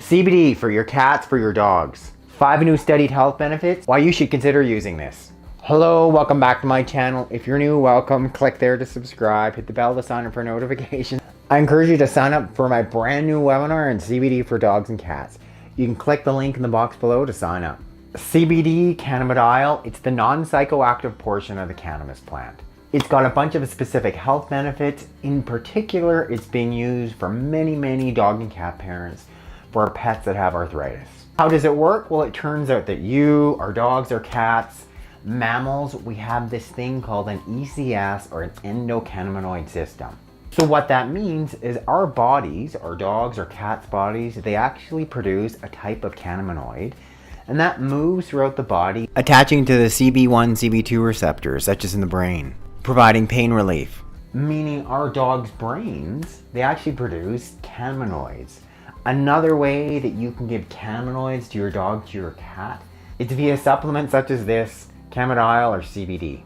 CBD for your cats, for your dogs. 5 new studied health benefits, why you should consider using this. Hello, welcome back to my channel. If you're new, welcome. Click there to subscribe. Hit the bell to sign up for notifications. I encourage you to sign up for my brand new webinar on CBD for dogs and cats. You can click the link in the box below to sign up. CBD, cannabidiol, it's the non-psychoactive portion of the cannabis plant. It's got a bunch of specific health benefits. In particular, it's being used for many dog and cat parents for pets that have arthritis. How does it work? Well, it turns out that you, our dogs, our cats, mammals, we have this thing called an ECS or an endocannabinoid system. So what that means is our bodies, our dogs or cats' bodies, they actually produce a type of cannabinoid, and that moves throughout the body, attaching to the CB1, CB2 receptors, such as in the brain, providing pain relief. Meaning our dogs' brains, they actually produce cannabinoids. Another way that you can give cannabinoids to your dog, to your cat, is via supplements such as this, cannabidiol or CBD.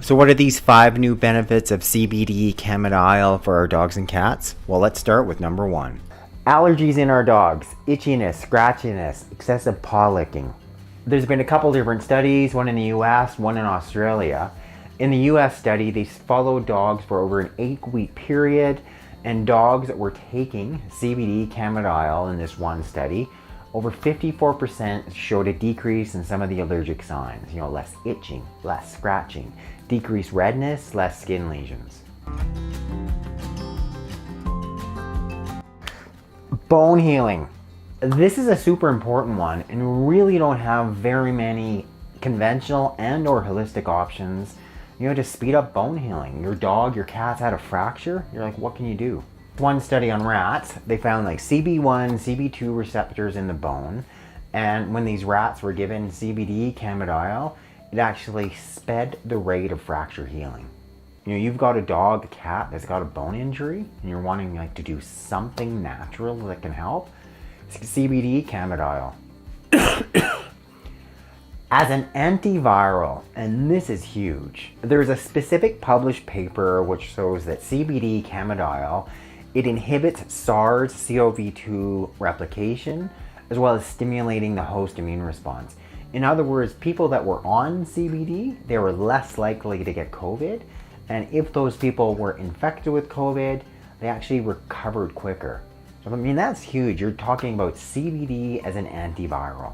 So what are these 5 new benefits of CBD cannabidiol for our dogs and cats? Well, let's start with number 1. Allergies in our dogs, itchiness, scratchiness, excessive paw licking. There's been a couple different studies, one in the US, one in Australia. In the US study, they followed dogs for over an 8-week period, and dogs that were taking CBD cannabidiol in this one study, over 54% showed a decrease in some of the allergic signs. Less itching, less scratching, decreased redness, less skin lesions. Bone healing. This is a super important one, and really don't have very many conventional and or holistic options, to speed up bone healing. Your dog, your cat's had a fracture, you're like, what can you do? One study on rats, they found like CB1, CB2 receptors in the bone, and when these rats were given CBD cannabidiol, it actually sped the rate of fracture healing. You've got a dog, a cat that's got a bone injury, and you're wanting to do something natural that can help. CBD cannabidiol. As an antiviral, and this is huge, there's a specific published paper which shows that CBD cannabidiol, it inhibits SARS-CoV-2 replication, as well as stimulating the host immune response. In other words, people that were on CBD, they were less likely to get COVID, and if those people were infected with COVID, they actually recovered quicker. So that's huge. You're talking about CBD as an antiviral.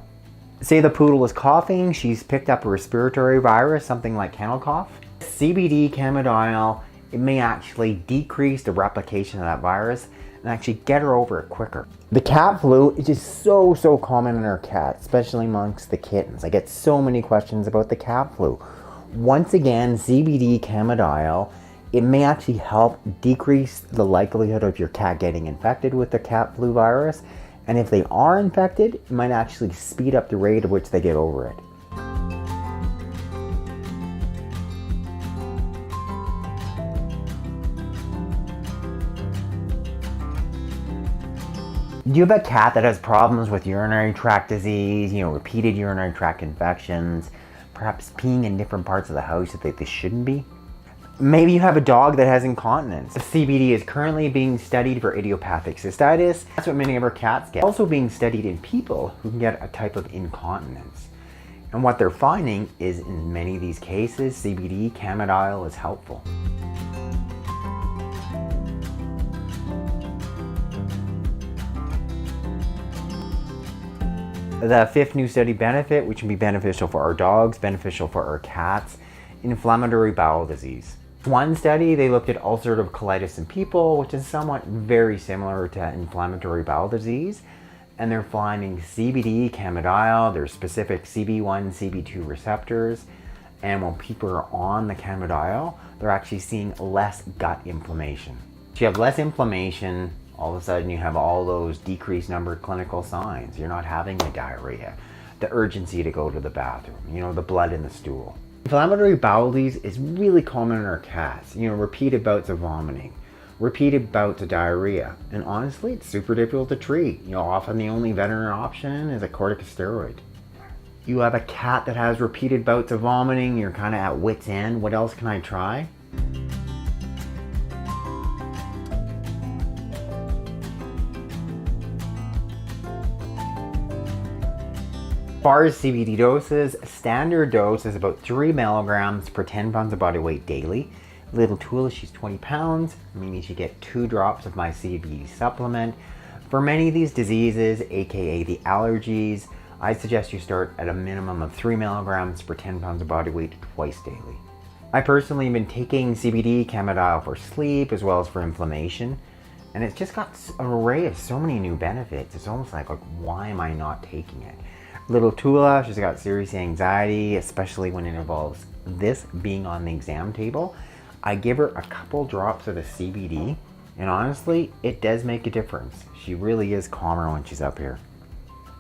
Say the poodle is coughing, she's picked up a respiratory virus, something like kennel cough. CBD cannabidiol, it may actually decrease the replication of that virus and actually get her over it quicker. The cat flu is just so common in our cats, especially amongst the kittens. I get so many questions about the cat flu. Once again, CBD cannabidiol, it may actually help decrease the likelihood of your cat getting infected with the cat flu virus. And if they are infected, it might actually speed up the rate at which they get over it. Do you have a cat that has problems with urinary tract disease, repeated urinary tract infections, perhaps peeing in different parts of the house that they shouldn't be? Maybe you have a dog that has incontinence. CBD is currently being studied for idiopathic cystitis. That's what many of our cats get. Also being studied in people who can get a type of incontinence. And what they're finding is in many of these cases, CBD cannabidiol is helpful. The 5th new study benefit, which can be beneficial for our dogs, beneficial for our cats, inflammatory bowel disease. One study, they looked at ulcerative colitis in people, which is somewhat very similar to inflammatory bowel disease. And they're finding CBD cannabidiol, there's specific CB1, CB2 receptors. And when people are on the cannabidiol, they're actually seeing less gut inflammation. So you have less inflammation, all of a sudden you have all those decreased number of clinical signs. You're not having the diarrhea, the urgency to go to the bathroom, the blood in the stool. Inflammatory bowel disease is really common in our cats. Repeated bouts of vomiting, repeated bouts of diarrhea. And honestly, it's super difficult to treat. Often the only veterinary option is a corticosteroid. You have a cat that has repeated bouts of vomiting, you're kind of at wit's end. What else can I try? far as CBD doses, standard dose is about 3 milligrams per 10 pounds of body weight daily. Little Tula, she's 20 pounds, meaning she get 2 drops of my CBD supplement. For many of these diseases, aka the allergies, I'd suggest you start at a minimum of 3 milligrams per 10 pounds of body weight twice daily. I personally have been taking CBD cannabidiol for sleep as well as for inflammation, and it's just got an array of so many new benefits. It's almost like why am I not taking it? Little Tula, she's got serious anxiety, especially when it involves this being on the exam table. I give her a couple drops of the CBD, and honestly, it does make a difference. She really is calmer when she's up here.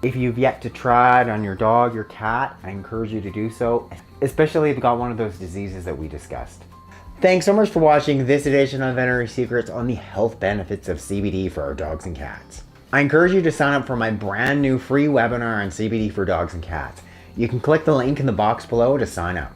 If you've yet to try it on your dog, your cat, I encourage you to do so, especially if you've got one of those diseases that we discussed. Thanks so much for watching this edition of Veterinary Secrets on the health benefits of CBD for our dogs and cats. I encourage you to sign up for my brand new free webinar on CBD for dogs and cats. You can click the link in the box below to sign up.